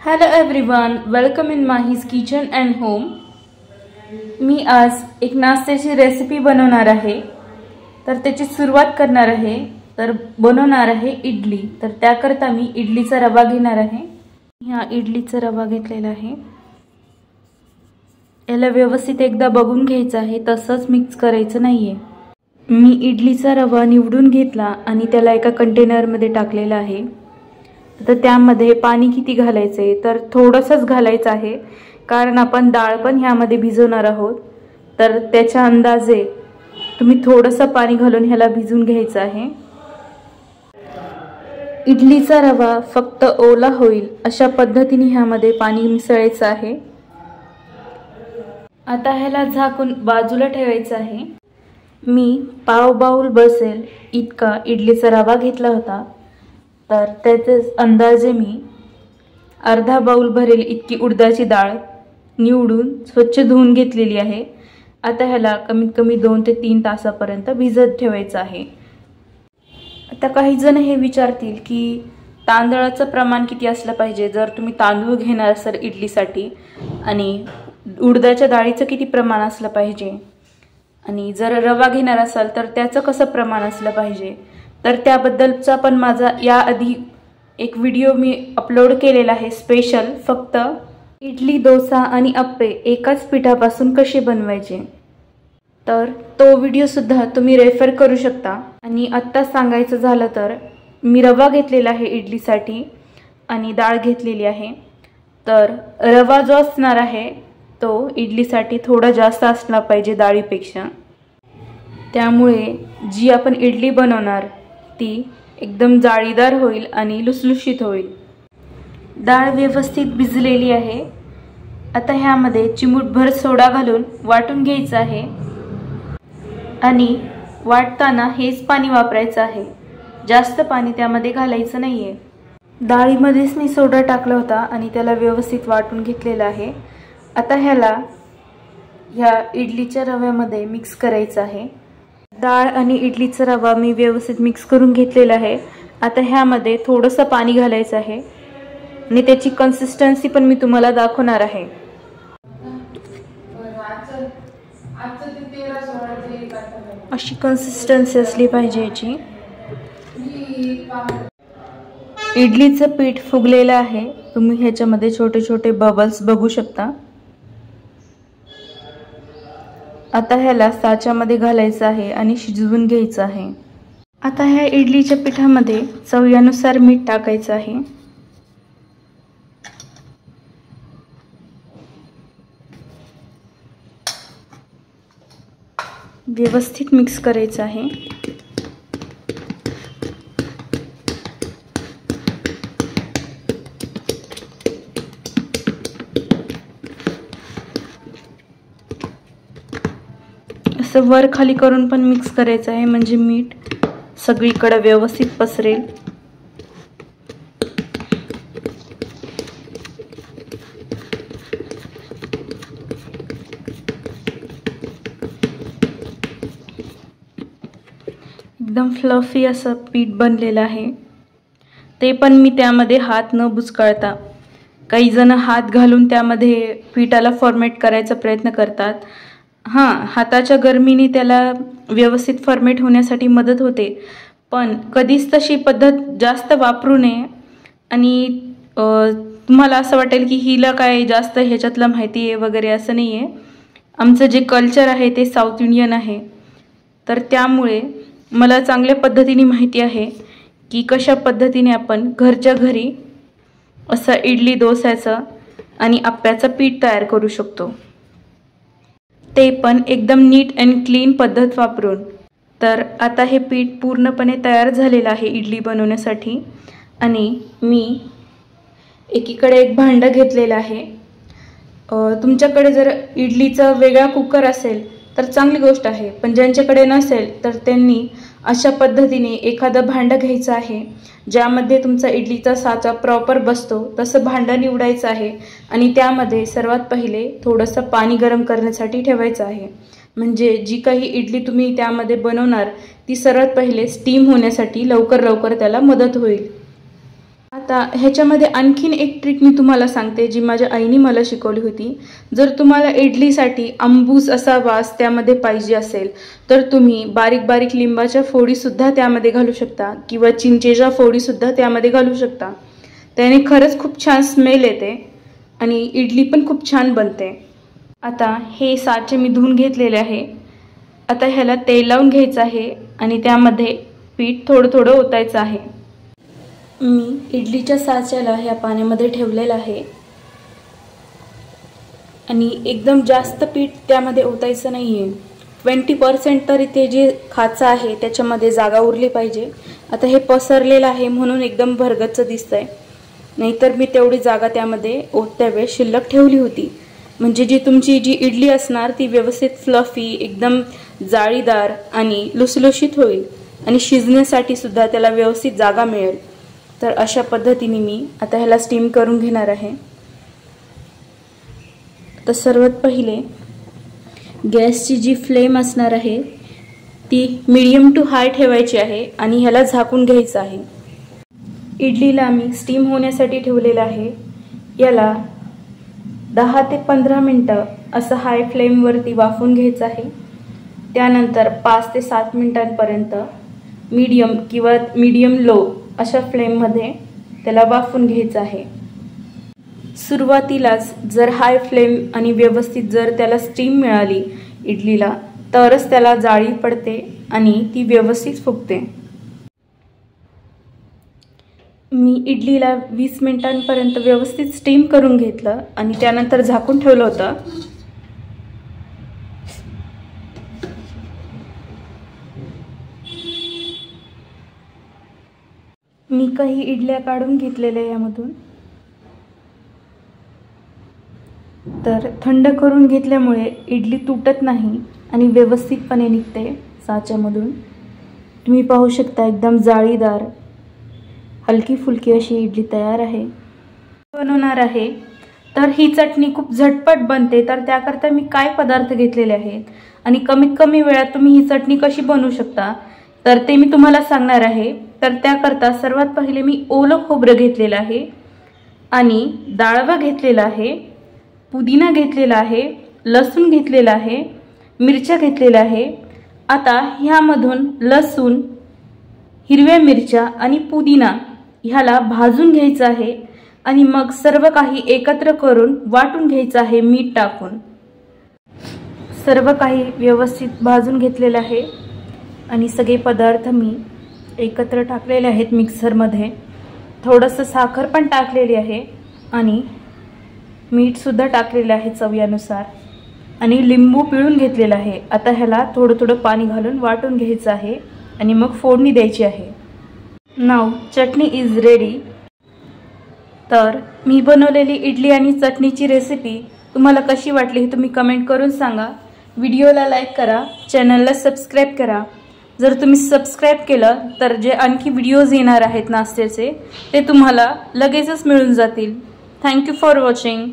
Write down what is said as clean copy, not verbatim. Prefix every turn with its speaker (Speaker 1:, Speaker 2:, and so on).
Speaker 1: Hello everyone, welcome in Mahi's kitchen and home. मी आज एक नाश्त्याची रेसिपी बनवणार आहे। तर त्याची सुरुवात करणार आहे। तर बनवणार आहे इडली। तर त्याकरता मी इडलीचा रवा घेणार आहे। हा इडलीचा रवा घेतलेला आहे। याला व्यवस्थित एकदा बघून घ्यायचं आहे, तसंच मिक्स करायचं नाहीये। मी इडलीचा रवा निवडून घेतला आणि त्याला एका कंटेनर मध्ये टाकलेला आहे। तर त्यामध्ये पाणी किती घालायचे, तर थोडंसंच घालायचं आहे, कारण आपण डाळ पण ह्यामध्ये भिजवणार आहोत। तर त्याच्या अंदाजे तुम्ही थोडंसं पाणी घालून ह्याला भिजवून घ्यायचं आहे। इडलीचा रवा फक्त ओला होईल अशा पद्धतीने ह्यामध्ये पाणी मिसळायचं आहे। आता ह्याला झाकून बाजूला ठेवायचं आहे। मी पाव बाउल बसेल इतका इडलीचा रवा घेतला होता। तर त्याचे अंदाजे मी अर्धा बाउल भरेल इतकी उडदाची डाळ निवडून स्वच्छ धुवून घेतलेली आहे। आता ह्याला कमीत कमी 2 ते 3 तासापर्यंत भिजत ठेवायचं आहे। आता काही जण हे विचारतील की तांदळाचं प्रमाण किती असलं पाहिजे, जर तुम्ही तांदूळ घेणार असाल इडलीसाठी, आणि उडदाच्या डाळीचं किती प्रमाण असलं पाहिजे, आणि जर रवा घेणार असाल तर त्याचं कसं प्रमाण असलं पाहिजे। तर त्याबद्दलचा पण माझा याआधी एक व्हिडिओ मी अपलोड केलेला आहे स्पेशल, फक्त इडली, डोसा आणि अप्पे एकाच पिठापासून कसे बनवायचे। तर तो व्हिडिओ सुद्धा तुम्ही रेफर करू शकता। आणि आत्ता सांगायचं झालं तर मी रवा घेतलेला आहे इडलीसाठी आणि डाळ घेतलेली आहे। तर रवा जो असणार आहे तो इडलीसाठी थोडा जास्त असला पाहिजे डाळीपेक्षा। त्यामुळे जी आपण इडली बनवणार ती एकदम जाळीदार होईल आणि लुसलुशीत होईल। डाळ व्यवस्थित भिजलेली आहे। आता ह्यामध्ये चिमूटभर सोडा घालून वाटून घ्यायचं आहे, आणि वाटताना हेच पाणी वापरायचं आहे, जास्त पाणी त्यामध्ये घालायचं नाहीये। डाळीमध्येच मी सोडा टाकला होता आणि त्याला व्यवस्थित वाटून घेतलेला आहे। आता ह्या इडलीच्या रव्यामध्ये मिक्स करायचं आहे। डाळ आणि इडलीचा रवा मी व्यवस्थित मिक्स करून घेतलेला आहे। आता ह्यामध्ये थोडंसं पाणी घालायचं आहे आणि त्याची कन्सिस्टन्सी पण मी तुम्हाला दाखवणार आहे। अशी कन्सिस्टन्सी असली पाहिजे याची। इडलीचं पीठ फुगलेलं आहे, तुम्ही ह्याच्यामध्ये छोटे छोटे बबल्स बघू शकता। आता ह्याला साच्यामध्ये घालायचं आहे आणि शिजवून घ्यायचं आहे। आता ह्या इडलीच्या पिठामध्ये चवीनुसार मीठ टाकायचं आहे। व्यवस्थित मिक्स करायचं आहे। असं वर खाली करून पण मिक्स करायचं आहे, म्हणजे मीठ सगळीकडे व्यवस्थित पसरेल। एकदम फ्लफी असं पीठ बनलेलं आहे। ते पण मी त्यामध्ये हात न बुचकळता, काही जण हात घालून त्यामध्ये पिठाला फॉर्मेट करायचा प्रयत्न करतात। हाताच्या गरमीने त्याला व्यवस्थित फॉर्मेट होण्यासाठी मदत होते, पण कधीच तशी पद्धत जास्त वापरू नये। आणि तुम्हाला असं वाटेल की हिला काय जास्त ह्याच्यातलं माहिती आहे वगैरे, असं नाही आहे। आमचं जे कल्चर आहे ते साऊथ इंडियन आहे, तर त्यामुळे मला चांगल्या पद्धतीने माहिती आहे की कशा पद्धतीने आपण घरच्या घरी असं इडली, डोस्याचं आणि आप्याचं पीठ तयार करू शकतो, ते पण एकदम नीट अँड क्लीन पद्धत वापरून। तर आता हे पीठ पूर्णपणे तयार झालेलं आहे इडली बनवण्यासाठी। आणि मी एकीकडे एक भांडं घेतलेलं आहे। तुमच्याकडे जर इडलीचा वेगळा कुकर असेल तर चांगली गोष्ट आहे, पण ज्यांच्याकडे नसेल तर त्यांनी अशा पद्धतीने एखादं भांडं घ्यायचं आहे, ज्यामध्ये तुमचा इडलीचा साचा प्रॉपर बसतो तसं भांडं निवडायचं आहे। आणि त्यामध्ये सर्वात पहिले थोडंसं पाणी गरम करण्यासाठी ठेवायचं आहे, म्हणजे जी काही इडली तुम्ही त्यामध्ये बनवणार ती सर्वात पहिले स्टीम होण्यासाठी लवकर त्याला मदत होईल। आता ह्याच्यामध्ये आणखीन एक ट्रिक मी तुम्हाला सांगते जी माझ्या आईने मला शिकवली होती. जर तुम्हाला इडलीसाठी आंबूस असा वास त्यामध्ये पाहिजे असेल तर तुम्ही बारीक बारीक लिंबाच्या फोडीसुद्धा त्यामध्ये घालू शकता किंवा चिंचेच्या फोडीसुद्धा त्यामध्ये घालू शकता. त्याने खरंच खूप छान स्मेल येते आणि इडली पण खूप छान बनते. आता हे साचे मी धुवून घेतलेले आहे. आता ह्याला तेल लावून घ्यायचं आहे आणि त्यामध्ये पीठ थोडं थोडं ओतायचं आहे. मी इडलीच्या साच्याला ह्या पाण्यामध्ये ठेवलेलं आहे आणि एकदम जास्त पीठ त्यामध्ये ओतायचं नाही आहे. 20% तरी ते जे खाचं आहे त्याच्यामध्ये जागा उरली पाहिजे. आता हे पसरलेलं आहे म्हणून एकदम भरगच्च दिसतंय, नाहीतर मी तेवढी जागा त्यामध्ये ओतत्या वेळेस शिल्लक ठेवली होती. म्हणजे जी तुमची जी इडली असणार ती व्यवस्थित फ्लफी, एकदम जाळीदार आणि लुसलुशीत होईल आणि शिजण्यासाठी सुद्धा त्याला व्यवस्थित जागा मिळेल. तर अशा पद्धतीने मी आता ह्याला स्टीम करून घेणार आहे. तर सर्वात पहिले गॅसची जी फ्लेम असणार आहे ती मीडियम टू हाय ठेवायची आहे आणि ह्याला झाकून घ्यायचं आहे. इडलीला मी स्टीम होण्यासाठी ठेवलेलं आहे. याला 10 ते 15 मिनटं असं हाय फ्लेमवरती वाफवून घ्यायचं आहे. त्यानंतर 5 ते 7 मिनिटांपर्यंत मीडियम किंवा मीडियम लो अशा फ्लेममध्ये त्याला वाफवून घ्यायचं आहे. सुरुवातीलाच जर हाय फ्लेम आणि व्यवस्थित जर त्याला स्टीम मिळाली इडलीला तरच त्याला जाळी पडते आणि ती व्यवस्थित फुगते. मी इडलीला 20 मिनिटांपर्यंत व्यवस्थित स्टीम करून घेतलं आणि त्यानंतर झाकून ठेवलं होतं. मी काही इडल्या काढून घेतलेल्या यामधून. तर थंड करून घेतल्यामुळे इडली तुटत नाही आणि व्यवस्थितपणे निघते साच्यामधून. तुम्ही पाहू शकता एकदम जाळीदार हलकी फुलकी अशी इडली तयार आहे. बनवणार आहे तर ही चटणी खूप झटपट बनते. तर त्याकरता मी काय पदार्थ घेतलेले आहेत आणि कमीत कमी वेळात तुम्ही ही चटणी कशी बनवू शकता तर ते मी तुम्हाला सांगणार आहे. तर त्याकरता सर्वात पहिले मी ओलं खोबरं घेतलेलं आहे आणि डाळवा घेतलेला आहे, पुदिना घेतलेला आहे, लसूण घेतलेला आहे, मिरच्या घेतलेल्या आहे. आता ह्यामधून लसूण, हिरव्या मिरच्या आणि पुदिना ह्याला भाजून घ्यायचं आहे आणि मग सर्व काही एकत्र करून वाटून घ्यायचं आहे मीठ टाकून. सर्व काही व्यवस्थित भाजून घेतलेलं आहे आणि सगळे पदार्थ मी एकत्र टाकलेले आहेत मिक्सरमध्ये. थोडंसं साखर पण टाकलेली आहे आणि मीठसुद्धा टाकलेलं आहे चवीनुसार आणि लिंबू पिळून घेतलेला आहे. आता ह्याला थोडं थोडं पाणी घालून वाटून घ्यायचं आहे आणि मग फोडणी द्यायची आहे. नाव चटणी इज रेडी. तर मी बनवलेली इडली आणि चटणीची रेसिपी तुम्हाला कशी वाटली हे तुम्ही कमेंट करून सांगा. व्हिडिओला लाईक करा, चॅनलला सबस्क्राईब करा. जर तुम्ही सबस्क्राईब केलं तर जे आणखी व्हिडिओज येणार आहेत नाश्त्याचे ते तुम्हाला लगेचच मिळून जातील. Thank you for watching.